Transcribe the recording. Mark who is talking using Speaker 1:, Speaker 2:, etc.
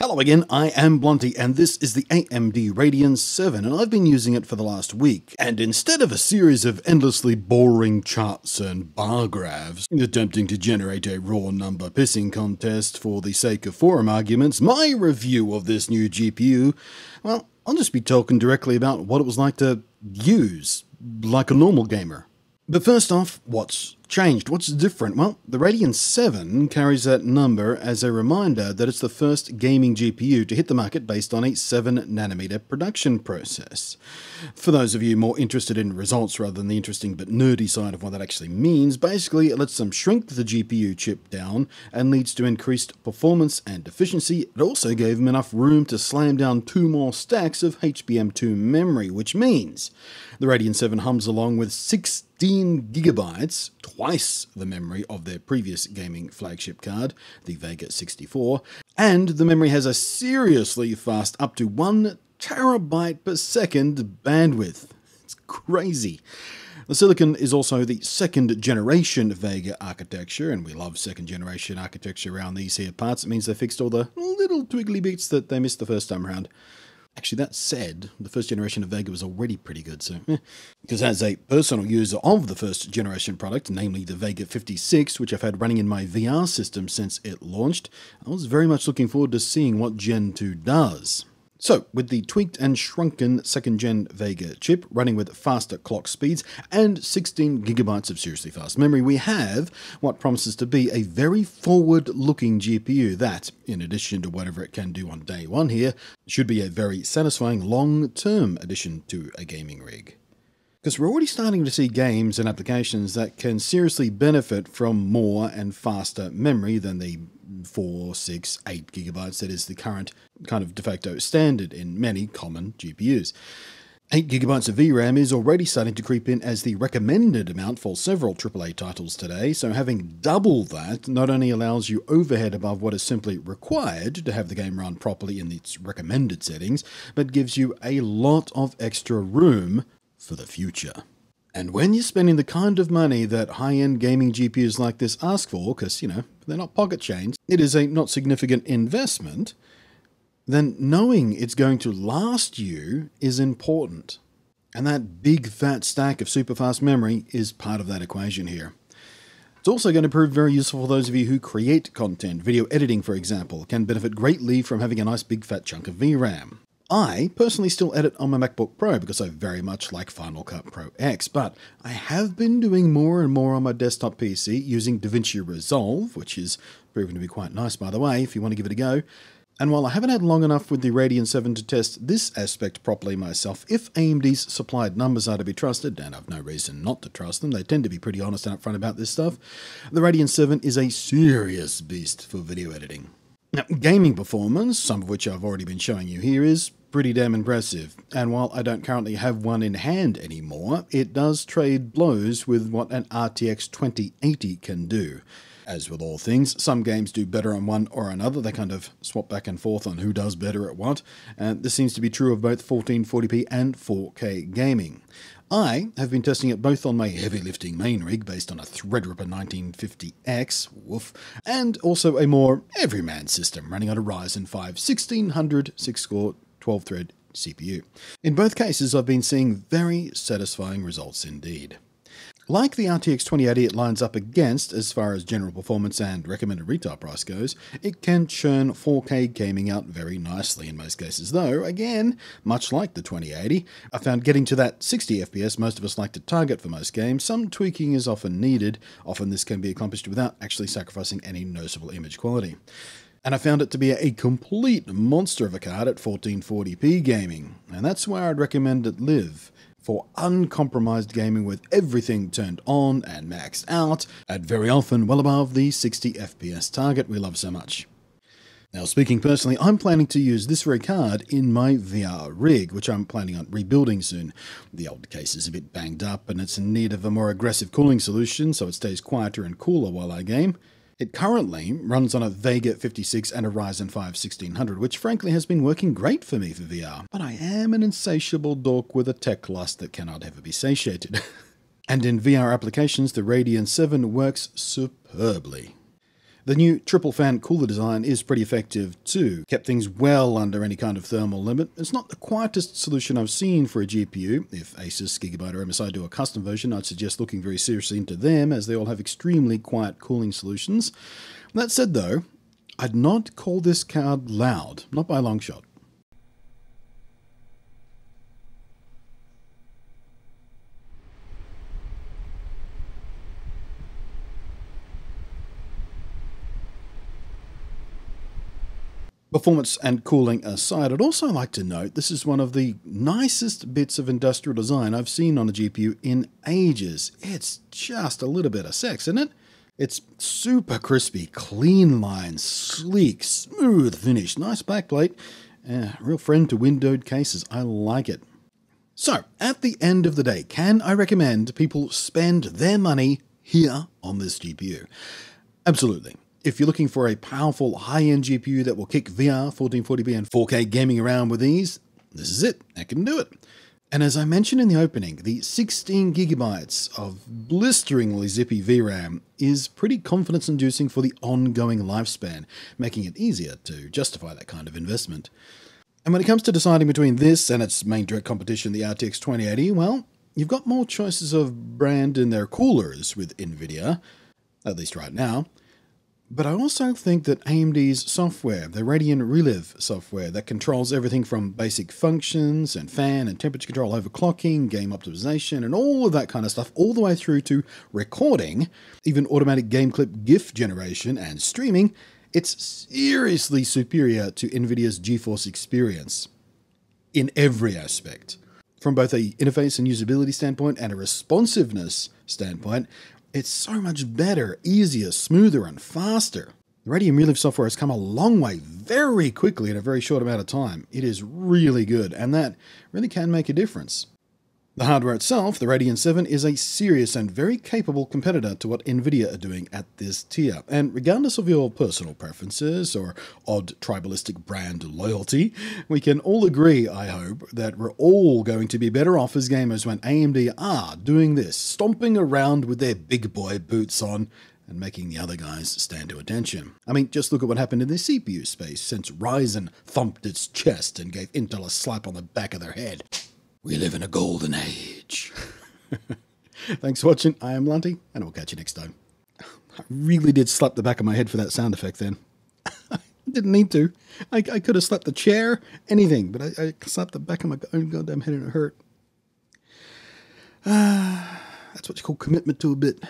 Speaker 1: Hello again, I am Blunty, and this is the AMD Radeon VII, and I've been using it for the last week. And instead of a series of endlessly boring charts and bar graphs, attempting to generate a raw number pissing contest for the sake of forum arguments, my review of this new GPU, well, I'll just be talking directly about what it was like to use, like a normal gamer. But first off, what's changed? What's different? Well, the Radeon VII carries that number as a reminder that it's the first gaming GPU to hit the market based on a 7nm production process. For those of you more interested in results rather than the interesting but nerdy side of what that actually means, basically it lets them shrink the GPU chip down and leads to increased performance and efficiency. It also gave them enough room to slam down 2 more stacks of HBM2 memory, which means the Radeon VII hums along with 16GB, twice the memory of their previous gaming flagship card, the Vega 64, and the memory has a seriously fast up to 1 terabyte per second bandwidth. It's crazy. The silicon is also the second generation Vega architecture, and we love second generation architecture around these here parts. It means they fixed all the little twiggly bits that they missed the first time around. Actually, that said, the first generation of Vega was already pretty good, so because as a personal user of the first generation product, namely the Vega 56, which I've had running in my VR system since it launched, I was very much looking forward to seeing what Gen 2 does. So, with the tweaked and shrunken second-gen Vega chip running with faster clock speeds and 16GB of seriously fast memory, we have what promises to be a very forward-looking GPU that, in addition to whatever it can do on day one here, should be a very satisfying long-term addition to a gaming rig. Because we're already starting to see games and applications that can seriously benefit from more and faster memory than the 4, 6, 8GB that is the current kind of de facto standard in many common GPUs. 8GB of VRAM is already starting to creep in as the recommended amount for several AAA titles today, so having double that not only allows you overhead above what is simply required to have the game run properly in its recommended settings, but gives you a lot of extra room for the future. And when you're spending the kind of money that high-end gaming GPUs like this ask for, because, they're not pocket change, it is a not significant investment, then knowing it's going to last you is important. And that big fat stack of super fast memory is part of that equation here. It's also going to prove very useful for those of you who create content. Video editing, for example, can benefit greatly from having a nice big fat chunk of VRAM. I personally still edit on my MacBook Pro because I very much like Final Cut Pro X, but I have been doing more and more on my desktop PC using DaVinci Resolve, which is proven to be quite nice, by the way, if you want to give it a go. And while I haven't had long enough with the Radeon VII to test this aspect properly myself, if AMD's supplied numbers are to be trusted, and I've no reason not to trust them, they tend to be pretty honest and upfront about this stuff, the Radeon VII is a serious beast for video editing. Now, gaming performance, some of which I've already been showing you here, is pretty damn impressive, and while I don't currently have one in hand anymore, it does trade blows with what an RTX 2080 can do. As with all things, some games do better on one or another, they kind of swap back and forth on who does better at what, and this seems to be true of both 1440p and 4K gaming. I have been testing it both on my heavy lifting main rig based on a Threadripper 1950X, woof, and also a more everyman system running on a Ryzen 5 1600 6-core 12-thread CPU. In both cases, I've been seeing very satisfying results indeed. Like the RTX 2080 it lines up against as far as general performance and recommended retail price goes, it can churn 4K gaming out very nicely in most cases, though, again, much like the 2080, I found getting to that 60 FPS most of us like to target for most games, some tweaking is often needed. Often this can be accomplished without actually sacrificing any noticeable image quality. And I found it to be a complete monster of a card at 1440p gaming, and that's where I'd recommend it live. For uncompromised gaming with everything turned on and maxed out, at very often well above the 60 FPS target we love so much. Now, speaking personally, I'm planning to use this very card in my VR rig, which I'm planning on rebuilding soon. The old case is a bit banged up and it's in need of a more aggressive cooling solution so it stays quieter and cooler while I game. It currently runs on a Vega 56 and a Ryzen 5 1600, which frankly has been working great for me for VR. But I am an insatiable dork with a tech lust that cannot ever be satiated. And in VR applications, the Radeon VII works superbly. The new triple fan cooler design is pretty effective too, kept things well under any kind of thermal limit. It's not the quietest solution I've seen for a GPU. If Asus, Gigabyte or MSI do a custom version, I'd suggest looking very seriously into them, as they all have extremely quiet cooling solutions. That said though, I'd not call this card loud, not by a long shot. Performance and cooling aside, I'd also like to note this is one of the nicest bits of industrial design I've seen on a GPU in ages. It's just a little bit of sex, isn't it? It's super crispy, clean lines, sleek, smooth finish, nice backplate, real friend to windowed cases. I like it. So, at the end of the day, can I recommend people spend their money here on this GPU? Absolutely. If you're looking for a powerful high-end GPU that will kick VR, 1440p and 4K gaming around with ease, this is it. That can do it. And as I mentioned in the opening, the 16 gigabytes of blisteringly zippy VRAM is pretty confidence-inducing for the ongoing lifespan, making it easier to justify that kind of investment. And when it comes to deciding between this and its main direct competition, the RTX 2080, well, you've got more choices of brand in their coolers with NVIDIA, at least right now. But I also think that AMD's software, the Radeon Relive software that controls everything from basic functions and fan and temperature control, overclocking, game optimization, and all of that kind of stuff, all the way through to recording, even automatic game clip GIF generation and streaming, it's seriously superior to NVIDIA's GeForce experience in every aspect. From both a interface and usability standpoint and a responsiveness standpoint, it's so much better, easier, smoother, and faster. The Radeon Relive software has come a long way very quickly in a very short amount of time. It is really good, and that really can make a difference. The hardware itself, the Radeon VII, is a serious and very capable competitor to what NVIDIA are doing at this tier. And regardless of your personal preferences or odd tribalistic brand loyalty, we can all agree, I hope, that we're all going to be better off as gamers when AMD are doing this, stomping around with their big boy boots on and making the other guys stand to attention. I mean, just look at what happened in the CPU space since Ryzen thumped its chest and gave Intel a slap on the back of their head. We live in a golden age. Thanks for watching. I am Blunty, and we'll catch you next time. I really did slap the back of my head for that sound effect then. I didn't need to. I could have slapped the chair, anything, but I slapped the back of my own goddamn head and it hurt. That's what you call commitment to a bit.